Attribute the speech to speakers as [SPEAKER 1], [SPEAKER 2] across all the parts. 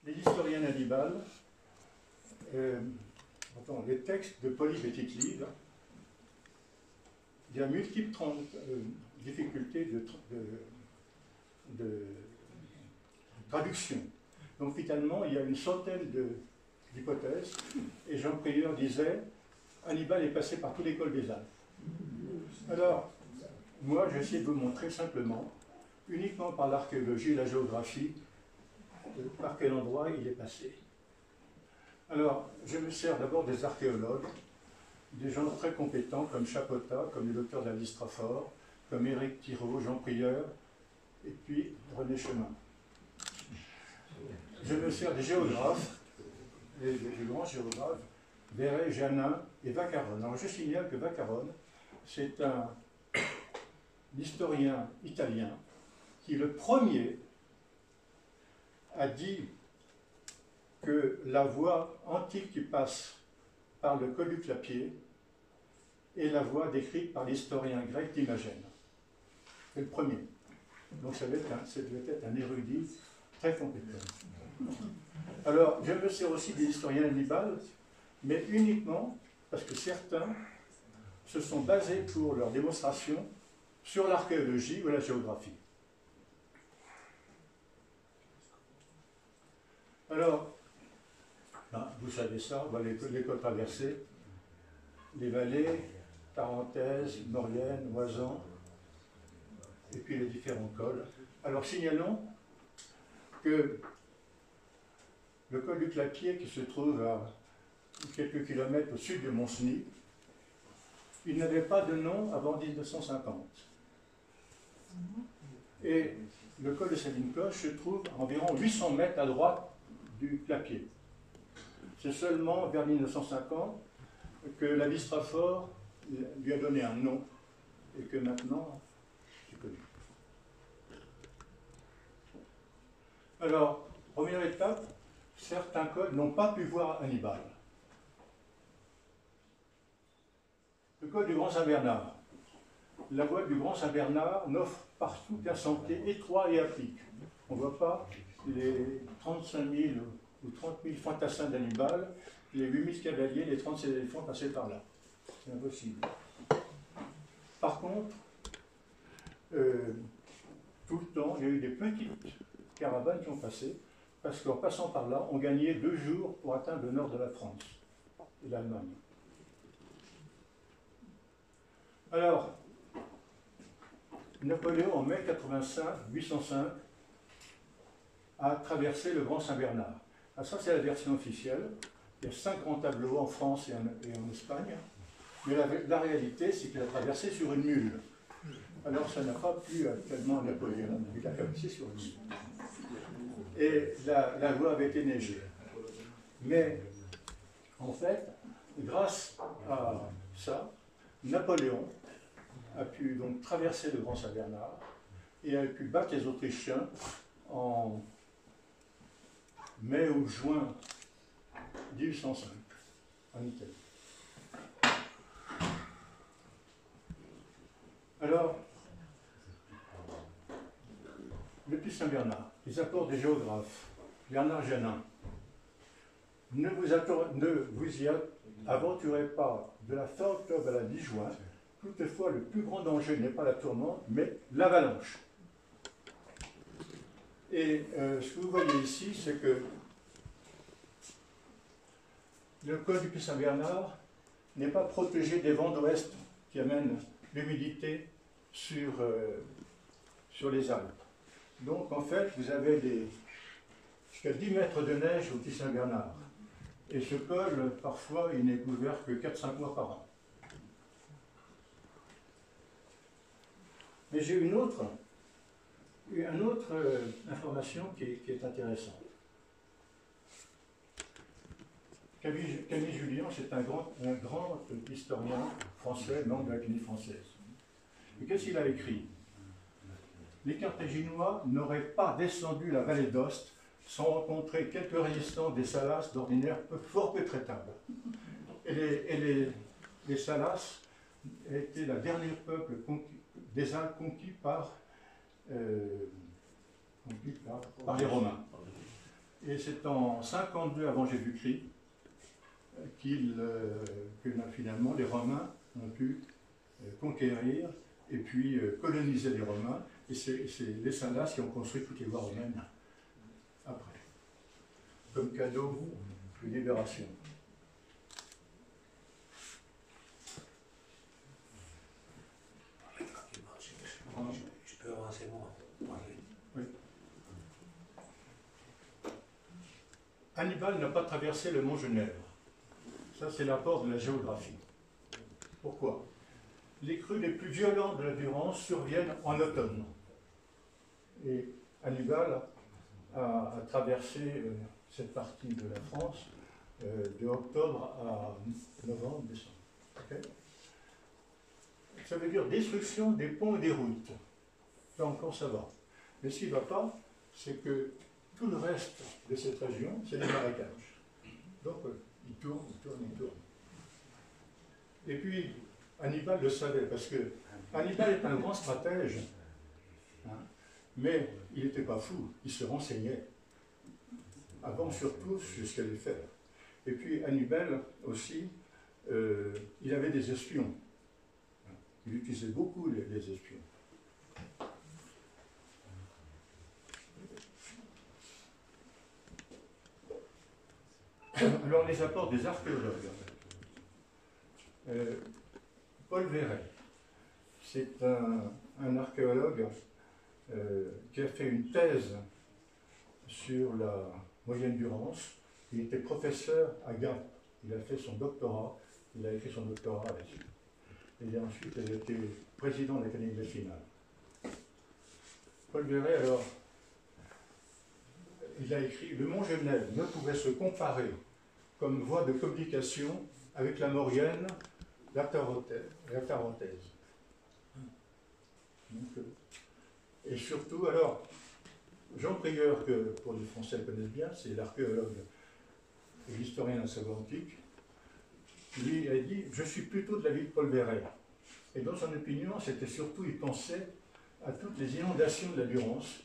[SPEAKER 1] les historiens d'Hannibal, les textes de Polybe et Tite-Live, il y a multiples difficultés de traduction. Donc finalement, il y a une centaine d'hypothèses, et Jean Prieur disait Hannibal est passé par toute l'école des Alpes. Alors, moi, j'ai essayé de vous montrer simplement, uniquement par l'archéologie et la géographie, par quel endroit il est passé. Alors, je me sers d'abord des archéologues, des gens très compétents comme Chapotat, comme le docteur David Strafford, comme Éric Thiraud, Jean Prieur, et puis René Chemin. Je me sers des géographes, des grands géographes, Verret, Janin et Vaccarone. Alors je signale que Vaccarone, c'est un historien italien qui, le premier, a dit que la voie antique qui passe par le col du Clapier est la voie décrite par l'historien grec Timagène. C'est le premier. Donc ça devait être un érudit très compétent. Alors, je me sers aussi des historiens Hannibal, mais uniquement parce que certains se sont basés pour leur démonstration sur l'archéologie ou la géographie. Alors, vous savez ça, voilà les côtes traversées, les vallées, Tarentaise, Maurienne, Oisan, et puis les différents cols. Alors signalons que le col du Clapier, qui se trouve à quelques kilomètres au sud de Montcenis, il n'avait pas de nom avant 1950. Et le col de Sabine-Cloche se trouve à environ 800 mètres à droite du Clapier. C'est seulement vers 1950 que l'abbé Strafford lui a donné un nom et que maintenant c'est connu. Alors, première étape, certains cols n'ont pas pu voir Hannibal. Le col du Grand Saint-Bernard. La voie du Grand Saint-Bernard n'offre partout qu'un sentier étroit et à pic. On ne voit pas les 35 000 ou 30 000 fantassins d'Hannibal, les 8 000 cavaliers, les 36 éléphants passés par là. C'est impossible. Par contre, tout le temps, il y a eu des petites caravanes qui ont passé, parce qu'en passant par là, on gagnait 2 jours pour atteindre le nord de la France et l'Allemagne. Alors, Napoléon, en mai 805, a traversé le Grand Saint-Bernard. Ah, ça, c'est la version officielle. Il y a 5 grands tableaux en France et en Espagne. Mais la réalité, c'est qu'il a traversé sur une mule. Alors, ça n'a pas plu tellement à Napoléon. Il a traversé sur une mule. Et la voie avait été neigée. Mais, en fait, grâce à ça, Napoléon a pu donc traverser le Grand Saint-Bernard et a pu battre les Autrichiens en mai ou juin 1805 en Italie. Alors, le Puy Saint-Bernard, les apports des géographes, Bernard Janin. Ne vous y aventurez pas de la fin octobre à la 10 juin. Toutefois, le plus grand danger n'est pas la tourmente, mais l'avalanche. Et ce que vous voyez ici, c'est que le col du Puy Saint-Bernard n'est pas protégé des vents d'ouest qui amènent l'humidité sur les Alpes. Donc, en fait, vous avez jusqu'à 10 mètres de neige au Puy Saint-Bernard. Et ce col, parfois, il n'est couvert que 4-5 mois par an. Mais j'ai une autre information qui est intéressante. Camille Julien, c'est un grand historien français, membre de l'Académie française. Et qu'est-ce qu'il a écrit? Les Carthaginois n'auraient pas descendu la vallée d'Ost sans rencontrer quelques résistants des Salas d'ordinaire fort peu traitables. Et les Salas étaient le dernier peuple des Alpes conquis par les Romains. Et c'est en 52 avant Jésus-Christ que finalement les Romains ont pu conquérir et puis coloniser les Romains. Et c'est les Salas qui ont construit toutes les voies romaines après, comme cadeau de libération.
[SPEAKER 2] Je peux avancer moi.
[SPEAKER 1] Oui. Hannibal n'a pas traversé le mont Genève. Ça, c'est l'apport de la géographie. Pourquoi? Les crues les plus violentes de la Durance surviennent en automne. Et Hannibal a traversé cette partie de la France de octobre à novembre, décembre. Okay? Ça veut dire destruction des ponts et des routes. Là encore, ça va. Mais ce qui ne va pas, c'est que tout le reste de cette région, c'est les marécages. Donc, il tourne. Et puis, Hannibal le savait, parce que Hannibal est un grand stratège, hein, mais il n'était pas fou, il se renseignait, avant surtout sur ce qu'il allait faire. Et puis, Hannibal aussi, il avait des espions. Il utilisait beaucoup les espions. Alors, les apports des archéologues. Paul Verret, c'est un archéologue qui a fait une thèse sur la moyenne Durance. Il était professeur à Gand. Il a fait son doctorat, il a écrit son doctorat là-dessus. Et ensuite, il a été président de l'Académie nationale. Paul Verret, alors, il a écrit « Le mont Genève ne pouvait se comparer comme voie de communication avec la Maurienne, la Tarentaise. » Et surtout, alors, Jean Prieur, que pour les Français connaissent bien, c'est l'archéologue et l'historien de la Savoie antique, lui a dit « Je suis plutôt de l'avis de Paul Verret ». Et dans son opinion, c'était surtout, il pensait à toutes les inondations de la Durance,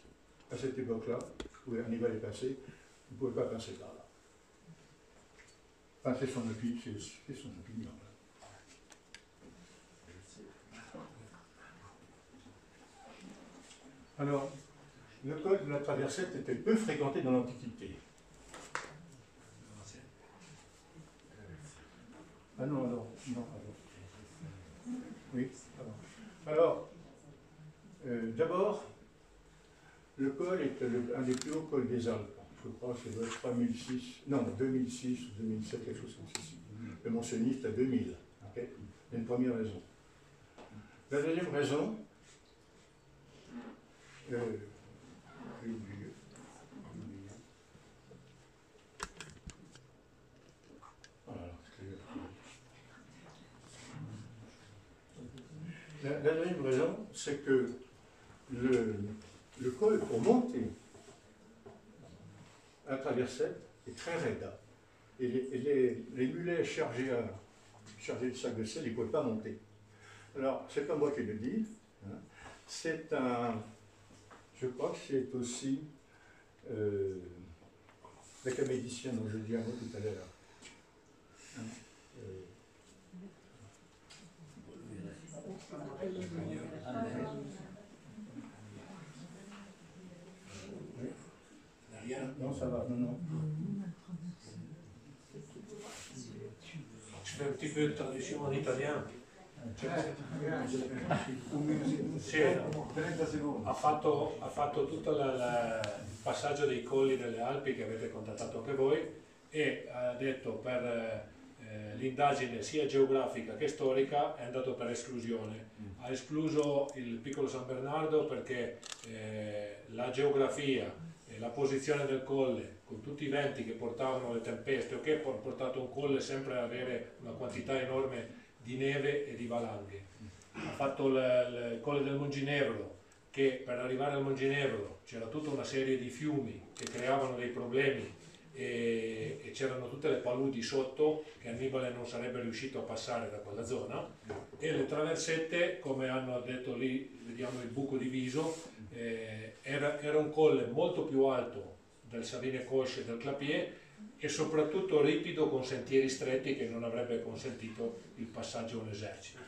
[SPEAKER 1] à cette époque-là, où Hannibal est passé, il ne pouvait pas passer par là. Enfin, c'est son opinion. Alors, le col de la traversette était peu fréquenté dans l'Antiquité. Ah non, alors. Oui, alors, d'abord, le col est un des plus hauts cols des Alpes. Je crois que ça doit être 2006 ou 2007, quelque chose comme ceci. Le Mont Cenis est à 2000. Okay, c'est une première raison. La deuxième raison, la deuxième raison, c'est que le col pour monter à la traversette est très raide. Et les mulets chargés de sacs de sel, ils ne pouvaient pas monter. Alors, c'est pas moi qui le dis. Hein, c'est je crois que c'est aussi l'académicien dont je dis un mot tout à l'heure. Hein, non, ça va, non.
[SPEAKER 2] Je fais un petit peu de traduction en italien. Sì, ha fatto tutto il passaggio dei colli delle Alpi che avete contattato anche voi e ha detto per l'indagine sia geografica che storica è andato per esclusione. Ha escluso il piccolo San Bernardo perché la geografia e la posizione del colle con tutti i venti che portavano le tempeste o che hanno portato un colle sempre ad avere una quantità enorme di neve e di valanghe. Ha fatto il colle del Monginevro, che per arrivare al Monginevro c'era tutta una serie di fiumi che creavano dei problemi e c'erano tutte le paludi sotto che Annibale non sarebbe riuscito a passare da quella zona, e le traversette, come hanno detto lì, vediamo il buco diviso, era un colle molto più alto del Savine Cauche e del Clapier, e soprattutto ripido con sentieri stretti che non avrebbe consentito il passaggio a un esercito.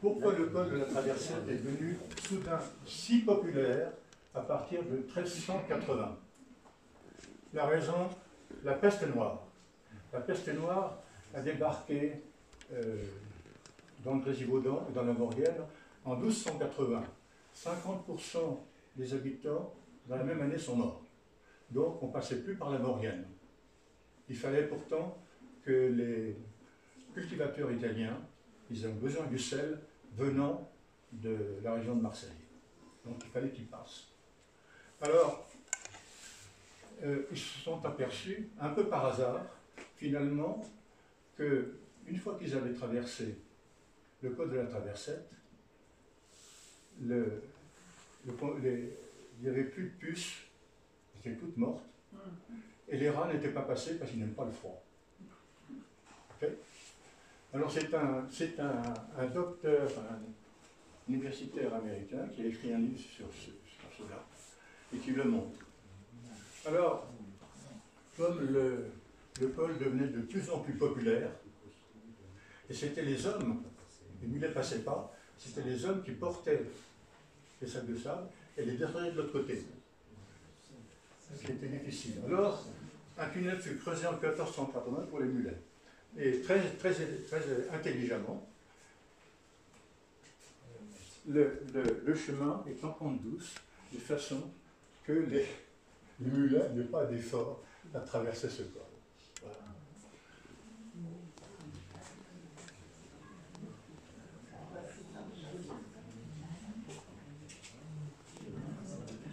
[SPEAKER 1] Pourquoi le col de la Traversette est devenu soudain si populaire à partir de 1380? La raison, la peste noire. La peste noire a débarqué dans le Grésivaudan et dans la Maurienne en 1280. 50% des habitants dans la même année sont morts. Donc on ne passait plus par la Maurienne. Il fallait pourtant que les cultivateurs italiens, ils ont besoin du sel venant de la région de Marseille. Donc il fallait qu'ils passent. Alors, ils se sont aperçus, un peu par hasard, finalement, qu'une fois qu'ils avaient traversé le col de la Traversette, il n'y avait plus de puces, elles étaient toutes mortes, et les rats n'étaient pas passés parce qu'ils n'aiment pas le froid. Okay? Alors c'est un docteur, un universitaire américain qui a écrit un livre sur cela et qui le montre. Alors, comme le col devenait de plus en plus populaire, et c'était les hommes, les mulets ne passaient pas, c'était les hommes qui portaient les sacs de sable et les descendaient de l'autre côté. C'était difficile. Alors, un tunnel fut creusé en 1480 pour les mulets. Et très intelligemment, le chemin est en pente douce, de façon que les mulets n'aient pas d'effort à traverser ce col. Voilà.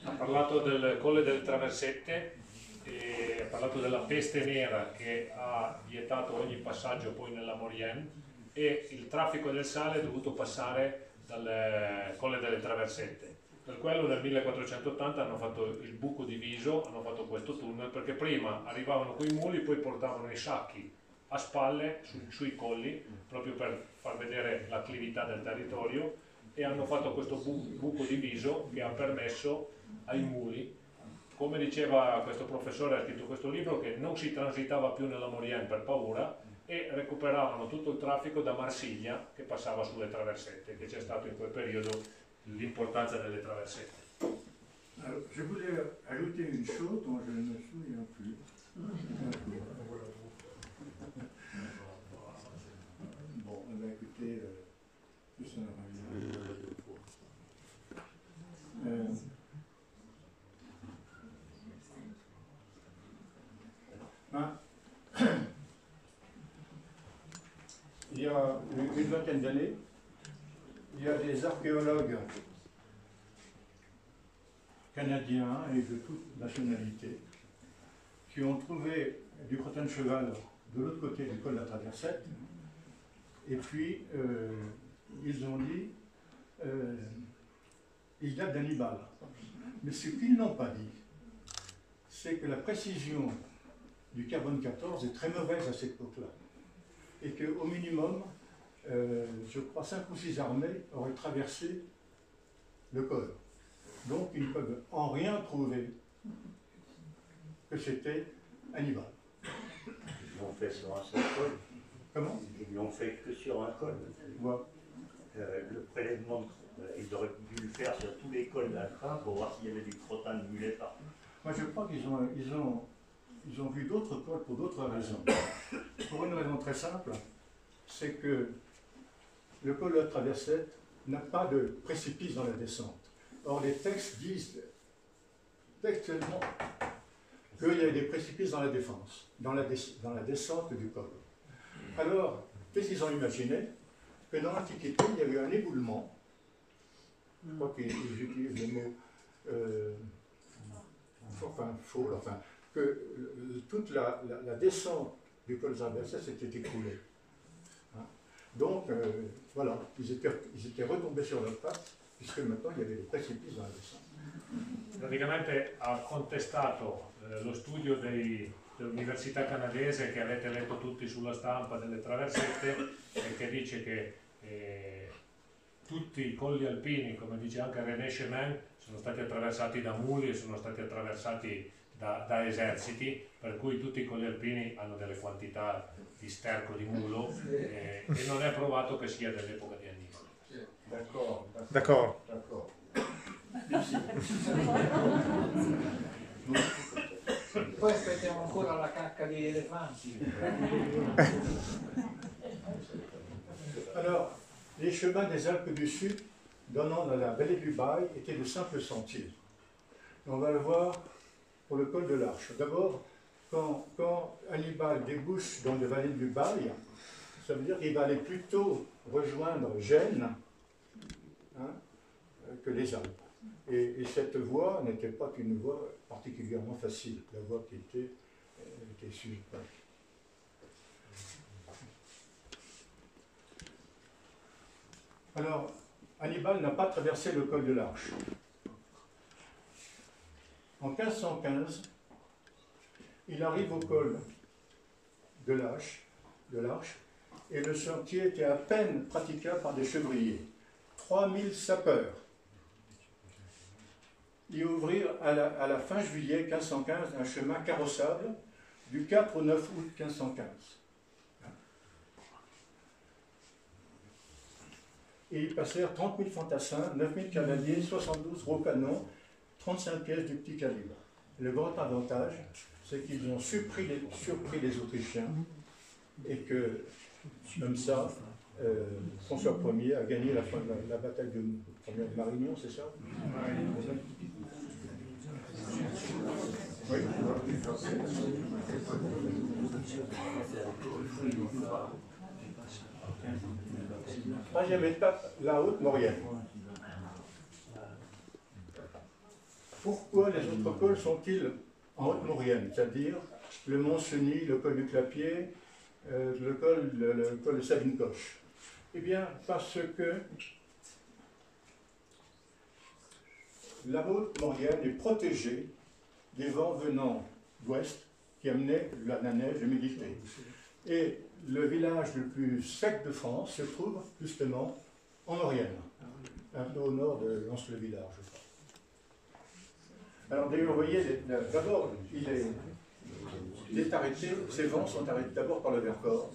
[SPEAKER 2] Ha parlato del Colle delle Traversette, e ha parlato della peste nera che ha vietato ogni passaggio poi nella Maurienne, e il traffico del sale è dovuto passare dal Colle delle Traversette. Per quello nel 1480 hanno fatto il buco diviso, hanno fatto questo tunnel, perché prima arrivavano coi muli, poi portavano i sacchi a spalle sui colli, proprio per far vedere l'acclività del territorio, e hanno fatto questo buco diviso che ha permesso ai muli, come diceva questo professore, ha scritto questo libro, che non si transitava più nella Maurienne per paura, e recuperavano tutto il traffico da Marsiglia che passava sulle traversette, che c'è stato in quel periodo l'importanza delle traversette.
[SPEAKER 1] Alors, je voulais ajouter une chose dont je ne me souviens plus. Bon, on va écouter tout ça. Il y a une vingtaine d'années, il y a des archéologues canadiens et de toute nationalité qui ont trouvé du crottin de cheval de l'autre côté du col de la Traversette, et puis ils ont dit il date d'Hannibal. Mais ce qu'ils n'ont pas dit, c'est que la précision du carbone 14 est très mauvaise à cette époque-là, et qu'au minimum, je crois 5 ou 6 armées auraient traversé le col. Donc ils ne peuvent en rien prouver que c'était Hannibal.
[SPEAKER 3] Ils l'ont fait sur un seul col.
[SPEAKER 1] Comment?
[SPEAKER 3] Ils l'ont fait que sur un col.
[SPEAKER 1] Ouais.
[SPEAKER 3] Le prélèvement, ils auraient dû le faire sur tous les cols d'Altra pour voir s'il y avait du crottin de mulet partout.
[SPEAKER 1] Moi je crois qu'ils ont vu d'autres cols pour d'autres raisons. Pour une raison très simple, c'est que le col de la Traversette n'a pas de précipice dans la descente. Or, les textes disent textuellement qu'il y a des précipices dans la défense, dans la descente du col. Alors, qu'est-ce qu'ils ont imaginé? Que dans l'Antiquité, il y avait un éboulement. Je crois qu'ils utilisent le mot faux, que toute la descente du col de la Traversette s'était écroulée. Donc, voilà, ils étaient retombés sur leurs pattes, puisque maintenant il y avait des précipices dans la descente.
[SPEAKER 2] Praticamente ha contestato lo studio dell'università canadese che avete letto tutti sulla stampa delle traversette, e che dice che tutti i colli alpini, come dice anche René Chemin, sono stati attraversati da muli e sono stati attraversati da eserciti, per cui tutti i colli alpini hanno delle quantità di sterco di mulo e non è provato che sia dell'epoca di Annibale.
[SPEAKER 4] D'accord.
[SPEAKER 5] Poi aspettiamo ancora la cacca di elefanti.
[SPEAKER 1] Alors, les chemins des Alpes du Sud donnant dans la vallée du Bail étaient de simples sentiers. Et on va le voir pour le col de l'Arche. D'abord, quand Hannibal débouche dans la vallée du Bail, ça veut dire qu'il va aller plutôt rejoindre Gênes que les Alpes. Et cette voie n'était pas qu'une voie particulièrement facile, la voie qui était suivie. Alors, Hannibal n'a pas traversé le col de l'Arche. En 1515, il arrive au col de l'Arche, et le sentier était à peine praticable par des chevriers. 3000 sapeurs y ouvrirent à la fin juillet 1515 un chemin carrossable du 4 au 9 août 1515. Et ils passèrent 30 000 fantassins, 9 000 cavaliers, 72 gros canons, 35 pièces du petit calibre. Le grand avantage, c'est qu'ils ont surpris les Autrichiens et que, comme ça, François Ier a gagné la bataille de Marignan, c'est ça? Oui. Troisième étape, la Haute-Maurienne. Pourquoi les autres cols sont-ils en Haute-Maurienne? C'est-à-dire le Mont Cenis, le col du Clapier, le col de Savine-Coche. Eh bien, parce que la Haute-Maurienne est protégée des vents venant d'ouest qui amenaient la neige, l'humidité. Et le village le plus sec de France se trouve justement en Maurienne, un peu au nord de Lens-le-Villard, je crois. Alors d'ailleurs, vous voyez, d'abord, il est arrêté, ces vents sont arrêtés d'abord par le Vercors,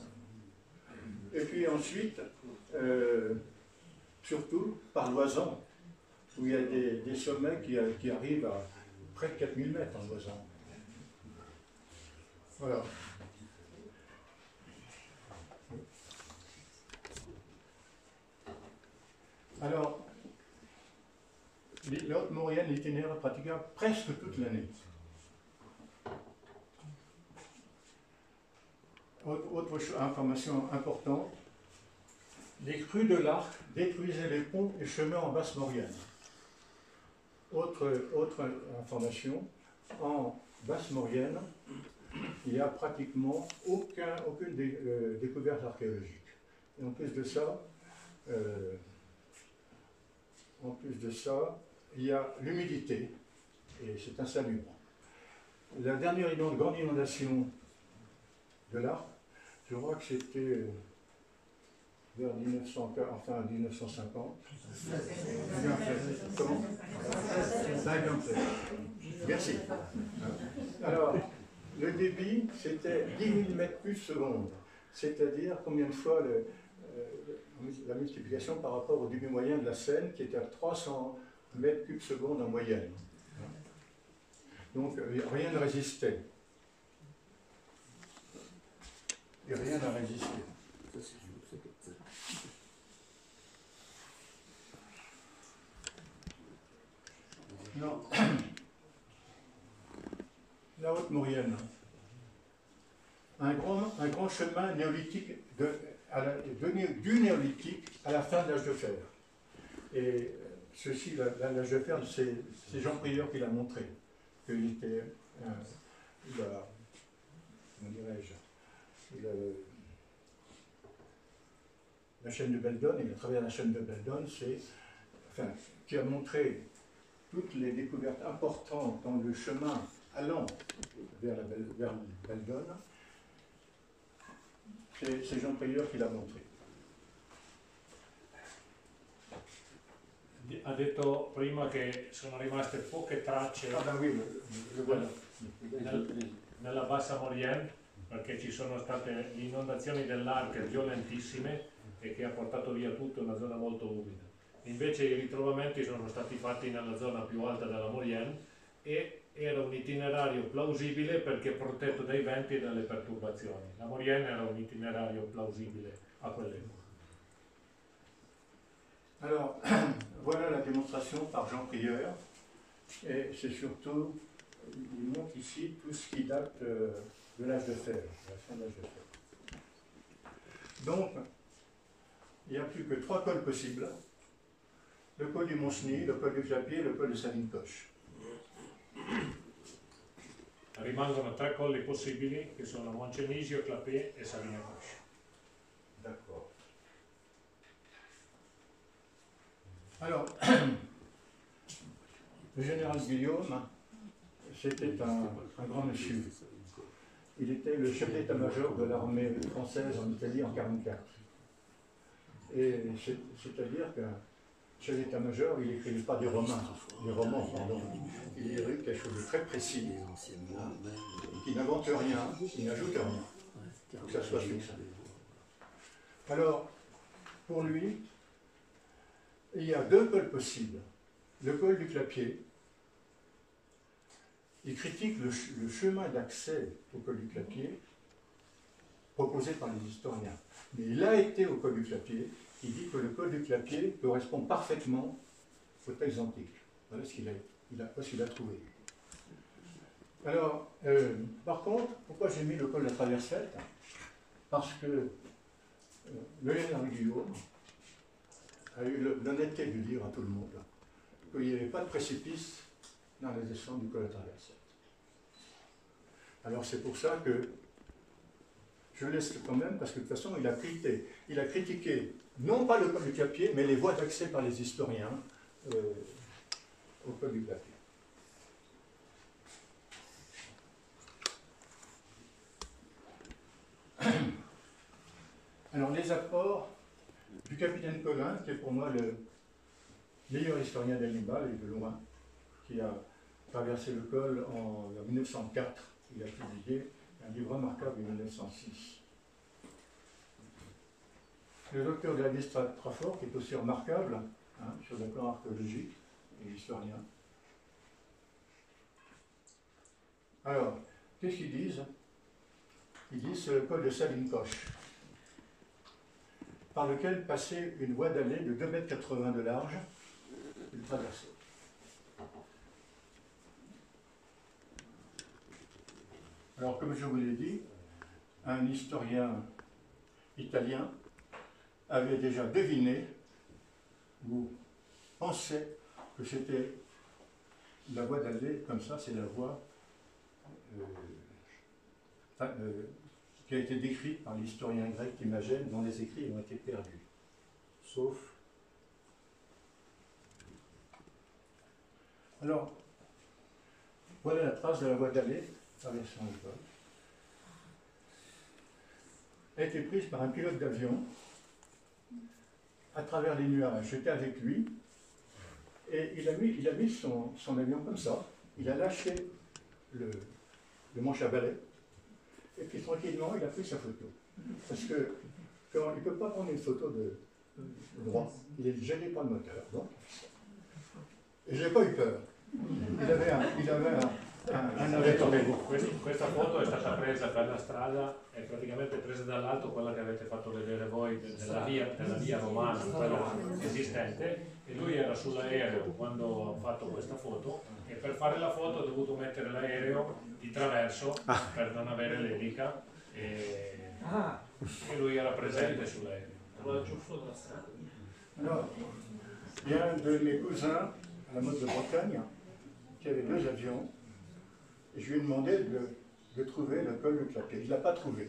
[SPEAKER 1] et puis ensuite, surtout par l'Oisan, où il y a des sommets qui arrivent à près de 4000 mètres en Oisan. Voilà. Alors, la Haute-Maurienne est itinéraire praticable presque toute l'année. Autre information importante, les crues de l'Arc détruisaient les ponts et chemins en Basse-Maurienne. Autre information, en Basse-Maurienne, il n'y a pratiquement aucune découverte archéologique. Et en plus de ça, il y a l'humidité, et c'est insalubre. La dernière grande inondation de l'Arc, je crois que c'était vers 1950. Comment 57. Merci. Alors, le débit, c'était 10 000 mètres cubes seconde, c'est-à-dire combien de fois la multiplication par rapport au débit moyen de la Seine, qui était à 300 mètres cubes seconde en moyenne. Donc, rien ne résistait. Et rien n'a résisté. Non. La Haute-Maurienne. Un grand chemin néolithique du néolithique à la fin de l'âge de fer. Et ceci, l'âge de fer, c'est Jean Prieur qui l'a montré. Qu'il était, comment dirais-je, la chaîne de Beldon, il a travaillé à la chaîne de Beldon, qui a montré toutes les découvertes importantes dans le chemin allant vers Beldon. C'est Jean Prieur qui l'a montré.
[SPEAKER 2] ha detto prima che sono rimaste poche tracce
[SPEAKER 1] Ah ben oui, le voilà.
[SPEAKER 2] nella bassa Maurienne, perché ci sono state le inondazioni dell'Arc violentissime e che ha portato via tutto una zona molto umida. Invece i ritrovamenti sono stati fatti nella zona più alta della Maurienne e era un itinerario plausibile perché protetto dai venti e dalle perturbazioni. La Maurienne era un itinerario plausibile a quell'epoca.
[SPEAKER 1] Alors, voilà la démonstration par Jean Prieur, et c'est surtout, il montre ici tout ce qui date de l'âge de fer, de la fin de l'âge de fer. Donc, il n'y a plus que 3 cols possibles, le col du Mont-Cenis, le col du Clapier et le col de Salines-Coche.
[SPEAKER 2] Rimangono 3 colli possibili che sono Moncenisio, Clapier e Salines-Coche.
[SPEAKER 1] D'accord. Alors, le général Guillaume, c'était un grand monsieur. Il était le chef d'état-major de l'armée française en Italie en 1944. Et c'est-à-dire qu'un chef d'état-major, il n'écrivait pas des romans, pardon. Il écrivait quelque chose de très précis, qui n'invente rien, qui n'ajoute rien, pour que ça soit succinct. Alors, pour lui, il y a 2 cols possibles. Le col du Clapier, il critique le chemin d'accès au col du Clapier proposé par les historiens. Mais il a été au col du Clapier, il dit que le col du Clapier correspond parfaitement au texte antique. Voilà ce qu'il a trouvé. Alors, par contre, pourquoi j'ai mis le col de la Traversette? Parce que le général Guillaume a eu l'honnêteté de dire à tout le monde qu'il n'y avait pas de précipice dans la descente du col de la Traversette. Alors c'est pour ça que je laisse quand même, parce que de toute façon il a critiqué non pas le col du Clapier, mais les voies d'accès par les historiens au col du Clapier. Alors les apports du capitaine Collin, qui est pour moi le meilleur historien d'Hannibal, et de loin, qui a traversé le col en 1904. Il a publié un livre remarquable en 1906. Le docteur Gladys Trafford, qui est aussi remarquable, sur le plan archéologique et historien. Alors, qu'est-ce qu'ils disent? Ils disent que c'est le col de Salines-Coche, par lequel passait une voie d'allée de 2,80 m de large, une traversée. Alors, comme je vous l'ai dit, un historien italien avait déjà deviné ou pensait que c'était la voie d'allée, comme ça, c'est la voie qui a été décrite par l'historien grec Imagène, dont les écrits ont été perdus, sauf. Alors, voilà la trace de la voie d'allée traversant le col. Elle a été prise par un pilote d'avion à travers les nuages. J'étais avec lui et il a mis son avion comme ça. Il a lâché le manche à balai et puis tranquillement il a pris sa photo. Parce que il ne peut pas prendre une photo de droit. Il est gêné par le moteur. Donc, et je n'ai pas eu peur. Il avait
[SPEAKER 2] Questa foto è stata presa per la strada, è praticamente presa dall'alto, quella che avete fatto vedere voi della via romana, quella esistente, e lui era sull'aereo quando ha fatto questa foto e per fare la foto ha dovuto mettere l'aereo di traverso per non avere l'elica e lui era presente sull'aereo.
[SPEAKER 1] Alors, il y a un de mes cousins à la mode de Bretagne qui avait 2 avions. Et je lui ai demandé de trouver le col du Clapier. Il ne l'a pas trouvé.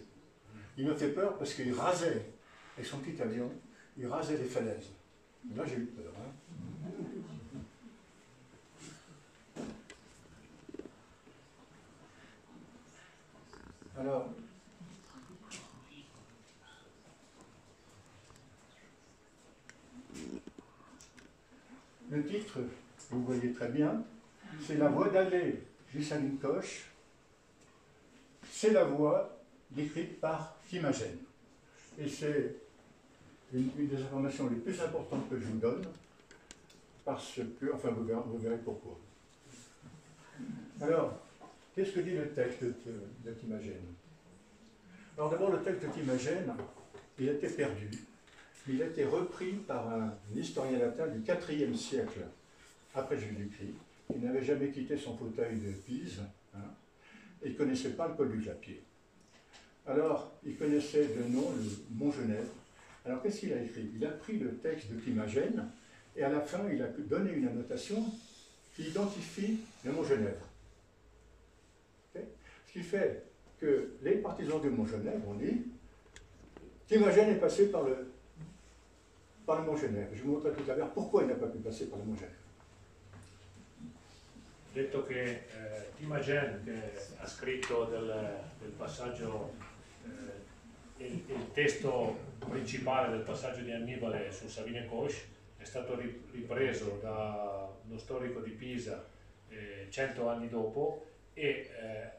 [SPEAKER 1] Il me fait peur parce qu'il rasait, avec son petit avion, il rasait les falaises. Et là, j'ai eu peur. Alors, le titre, vous voyez très bien, c'est la voie d'allée du Saline-Coche. C'est la voie décrite par Timagène. Et c'est une des informations les plus importantes que je vous donne, parce que, enfin vous verrez pourquoi. Alors, qu'est-ce que dit le texte de Timagène? Alors d'abord, le texte de Timagène, il a été perdu. Il a été repris par un historien latin du IVe siècle après Jésus-Christ, qui n'avait jamais quitté son fauteuil de Pise, hein, et il ne connaissait pas le col du Clapier. Alors, il connaissait de nom le Mont Genève. Alors, qu'est-ce qu'il a écrit? Il a pris le texte de Timagène, et à la fin, il a donné une annotation qui identifie le Mont Genève. Okay? Ce qui fait que les partisans du Mont Genève ont dit Timagène est passé par le Mont Genève. Je vous montrerai tout à l'heure pourquoi il n'a pas pu passer par le Mont Genève.
[SPEAKER 2] Detto che Timagène, che ha scritto del passaggio, il testo principale del passaggio di Annibale su Savine Coche, è stato ripreso dallo storico di Pisa 100 anni dopo e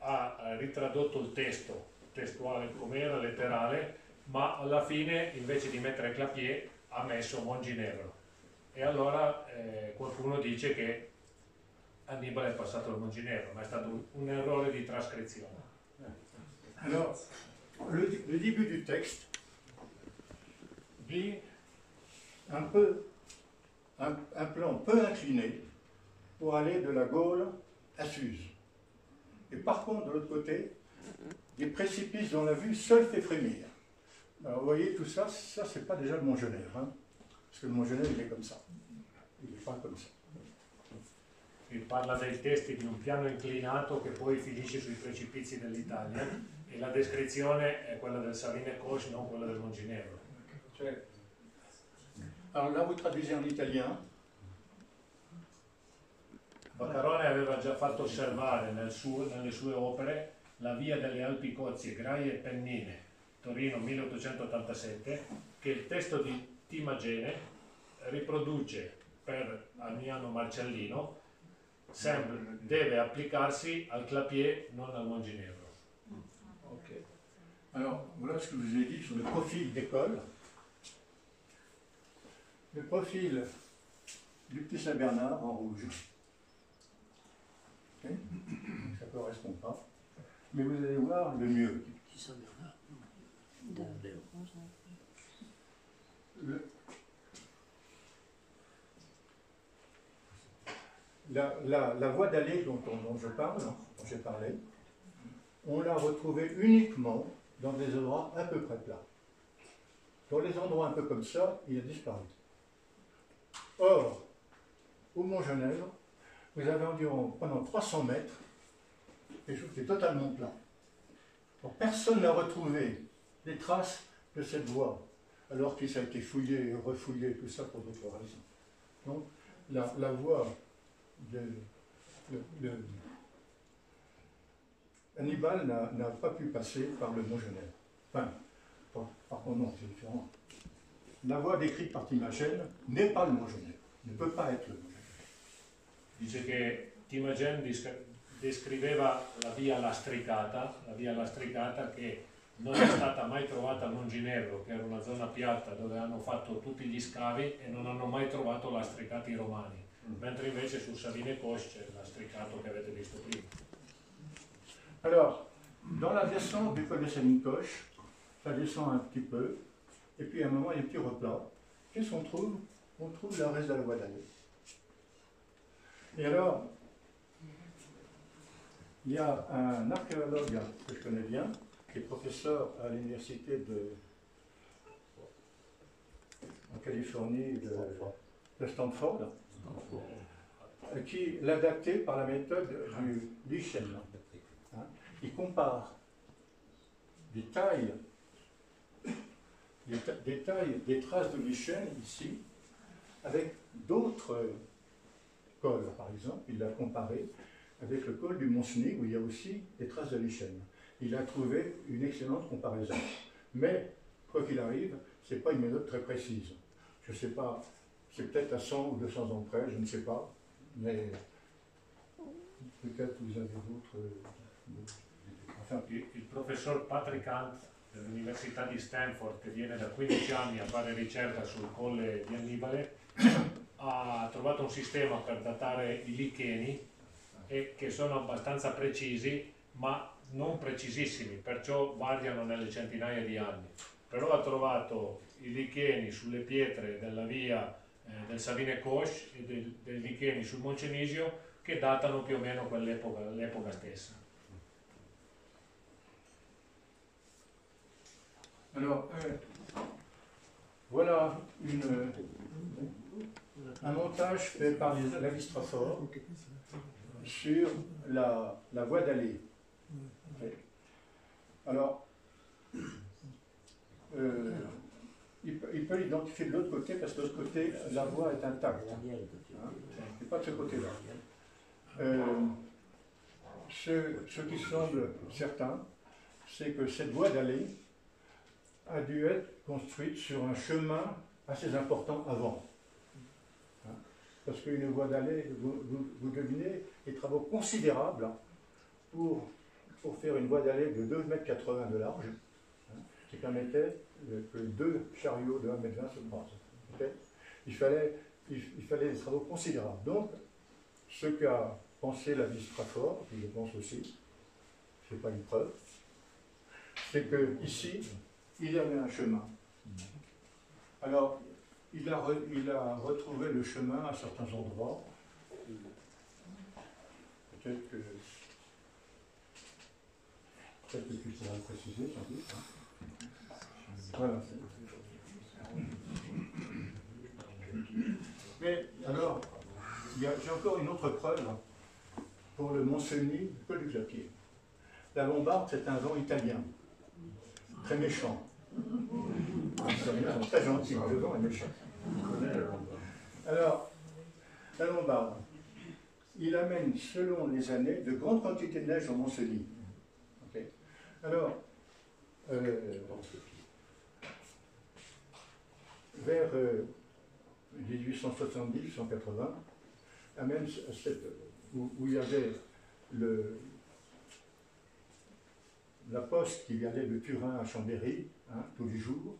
[SPEAKER 2] ha ritradotto il testo testuale come era, letterale, ma alla fine invece di mettere Clapier ha messo Monginevro. E allora qualcuno dice che Annibale è passato al Monginevro, ma è stato un errore di trascrizione.
[SPEAKER 1] Alors, le début du texte dit un plan peu incliné pour aller de la Gaule à Suse. Et par contre, de l'autre côté, des précipices dont la vue seule fait frémir. Alors vous voyez, tout ça, c'est pas déjà le Mont Genève, hein, parce que le Mont Genève, il est comme ça. Il n'est pas comme ça.
[SPEAKER 2] Il parla dei testi di un piano inclinato che poi finisce sui precipizi dell'Italia e la descrizione è quella del Savine Coche, non quella del Monginevro.
[SPEAKER 1] Cioè, alors là, vous traduisez en italien.
[SPEAKER 2] Vaccarone aveva già fatto osservare nelle sue opere La via delle Alpi Cozie, Graie e Pennine, Torino 1887, che il testo di Timagene riproduce per Amiano Marcellino deve applicarsi al Clapier, non al Monginevro.
[SPEAKER 1] Okay. Alors, voilà ce que je vous ai dit sur le profil d'école. Le profil du Petit Saint-Bernard en rouge. Okay. Ça ne correspond pas. Mais vous allez voir le mieux.
[SPEAKER 4] Petit Saint-Bernard.
[SPEAKER 1] La voie d'allée dont je parle, dont j'ai parlé, on l'a retrouvée uniquement dans des endroits à peu près plats. Dans les endroits un peu comme ça, il a disparu. Or, au Mont Genève, vous avez environ, pendant 300 mètres, quelque chose qui est totalement plat. Donc, personne n'a retrouvé les traces de cette voie, alors que ça a été fouillé et refouillé, tout ça pour d'autres raisons. Donc, la voie Hannibal n'a pas pu passer par le Mont Genève. Enfin, par contre, non, c'est différent. La voie décrite par Timagène n'est pas le Mont Genève, ne peut pas être le Mont Genève.
[SPEAKER 2] Dice che Timagene descriveva la via lastricata che non è stata mai trovata a Monginevro, che era una zona piatta dove hanno fatto tutti gli scavi e non hanno mai trovato lastricati romani. Mentre invece sul Savine Coche c'è il lastricato che avete visto prima.
[SPEAKER 1] Alors, dans la descente du col de Savine-Coche, ça descend un petit peu, et puis à un moment il y a un petit replat. Qu'est-ce qu'on trouve? On trouve le reste de la voie d'allée. Et alors, il y a un archéologue que je connais bien, qui est professeur à l'université en Californie de Stanford, qui l'a daté par la méthode du Lichen. Hein. Il compare des tailles, des traces de Lichen ici, avec d'autres cols, par exemple. Il l'a comparé avec le col du Mont Snig, où il y a aussi des traces de Lichen. Il a trouvé une excellente comparaison. Mais, quoi qu'il arrive, ce n'est pas une méthode très précise. Je ne sais pas c'est peut-être à 100 ou 200 ans près, je ne sais pas, mais peut-être vous avez d'autres...
[SPEAKER 2] Enfin, il professor Patrick Hunt dell'Università di Stanford, che viene da 15 anni a fare ricerca sul colle di Annibale, ha trovato un sistema per datare i licheni e che sono abbastanza precisi, ma non precisissimi, perciò variano nelle centinaia di anni. Però ha trovato i licheni sulle pietre della via del Savine Coche e dei licheni sul Moncenisio che datano più o meno l'epoca stessa.
[SPEAKER 1] Alors, voilà un montage fait par la Vistrafort sur la voie d'allée. Alors, il peut l'identifier de l'autre côté parce que de l'autre côté, la voie est intacte. Hein, et pas de ce côté-là. Ce qui semble certain, c'est que cette voie d'allée a dû être construite sur un chemin assez important avant. Hein, parce qu'une voie d'allée, vous devinez, des travaux considérables pour faire une voie d'allée de 2,80 m de large, hein, qui permettait que deux chariots de 1,20 m se croisent. Okay, il fallait des travaux considérables. Donc, ce qu'a pensé la Vistrafort, et je pense aussi, ce n'est pas une preuve, c'est qu'ici, il y avait un chemin. Alors, il a retrouvé le chemin à certains endroits. Peut-être que tu pourras le préciser, sans doute. Hein. Voilà. Mais alors, j'ai encore une autre preuve pour le Mont-Cenis, Col du Clapier. La Lombarde, c'est un vent italien, très méchant. Ils sont très gentils, le vent est méchant. Alors, la Lombarde, il amène, selon les années, de grandes quantités de neige au Mont-Cenis. Okay. Alors, vers 1870-180, amène où il y avait la poste qui allait de Turin à Chambéry, hein, tous les jours.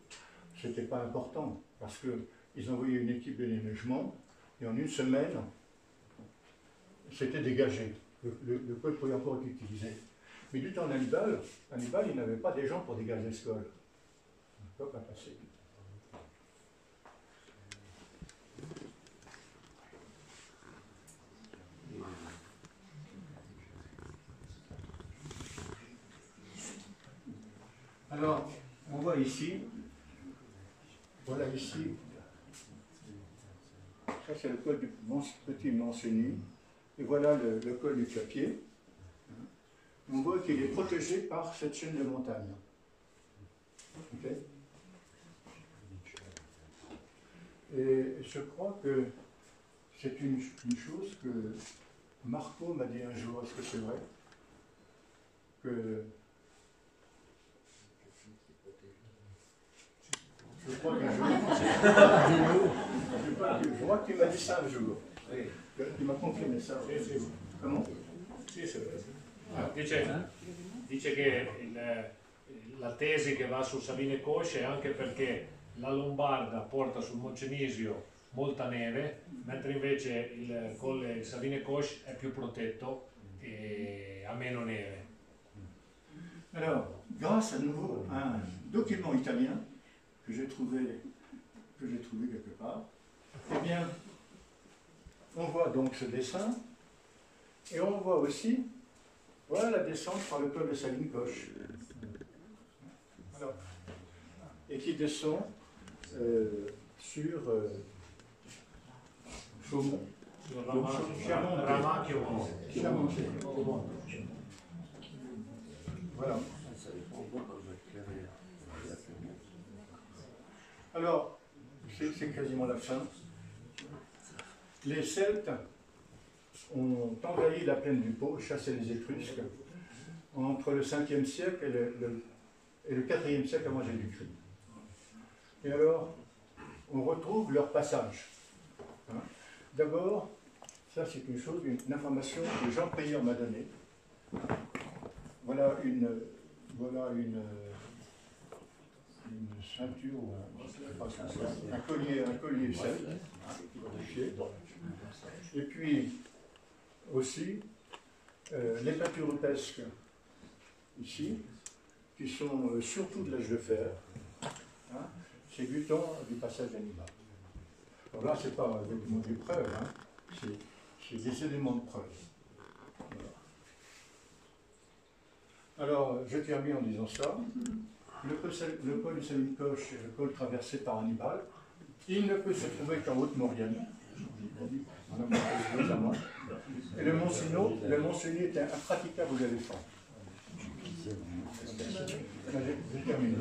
[SPEAKER 1] Ce n'était pas important, parce qu'ils envoyaient une équipe de déneigement, et en une semaine, c'était dégagé. Le col pouvait encore être utilisé. Mais du temps d'Hannibal, il n'avait pas des gens pour dégager ce col. On ne peut pas passer. Alors, on voit ici, voilà ici, ça c'est le col du petit Mont-Cenis, et voilà le col du Clapier. On voit qu'il est protégé par cette chaîne de montagnes. Okay. Et je crois que c'est une chose que Marco m'a dit un jour, est-ce que c'est vrai? Que je crois qu'un jour, je crois qu'il m'a dit ça un jour. Il m'a confirmé ça. Comment?
[SPEAKER 2] Sì, sì. Dice che la tesi che va sul Savine Coche è anche perché la Lombarda porta sul Moncenisio molta neve, mentre invece il colle Savine Coche è più protetto e ha meno neve.
[SPEAKER 1] Alors, grâce à nouveau à un document italien que j'ai trouvé quelque part, eh bien, on voit donc ce dessin, et on voit aussi, voilà la descente par le col de Savine Coche. Alors, et qui descend sur Chaumont. Chamonix. Voilà. Alors, c'est quasiment la fin. Les Celtes ont envahi la plaine du Pô, chassé les Étrusques, entre le 5e siècle et le 4e siècle avant Jésus-Christ. Et alors, on retrouve leur passage. Hein. D'abord, ça c'est une chose, une information que Jean Prieur m'a donnée. Voilà une ceinture ou un collier sel, et puis aussi les peintures rupesques ici, qui sont surtout de l'âge de fer, hein, c'est Guthon du passage d'Hannibal. Alors là, c'est pas des preuves, hein, c'est des éléments de preuve. Voilà. Alors, je termine en disant ça. Le col de Saline-Coche est le col traversé par Hannibal. Il ne peut se trouver qu'en Haute-Maurienne. Et le Mont-Cenis est impraticable aux éléphants. J'ai terminé.